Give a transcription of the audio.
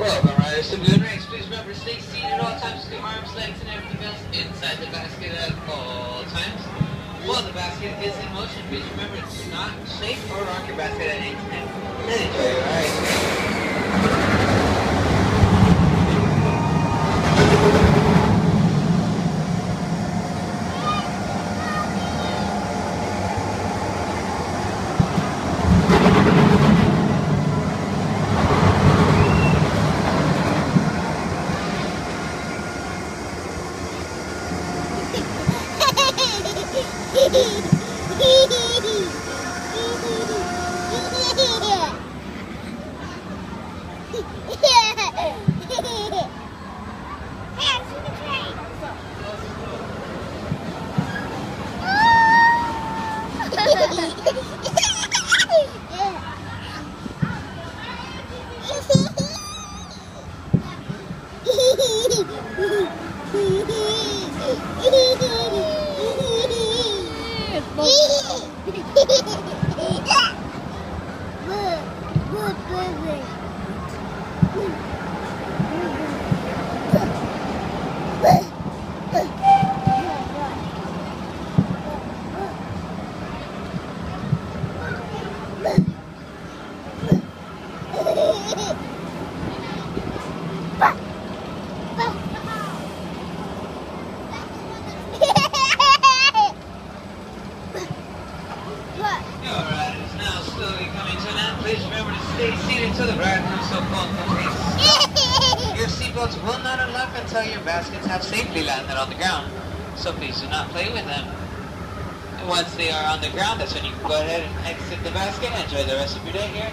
Welcome, riders to Blue Ranks. Please remember to stay seated at all times, keep arms, legs, and everything else inside the basket at all times. While the basket is in motion, please remember to not shake or rock your basket at any time. And enjoy your ride. Please remember to stay seated to the right from so called contains. Your seatbelts will not unlock until your baskets have safely landed on the ground, so please do not play with them. And once they are on the ground, that's when you can go ahead and exit the basket and enjoy the rest of your day here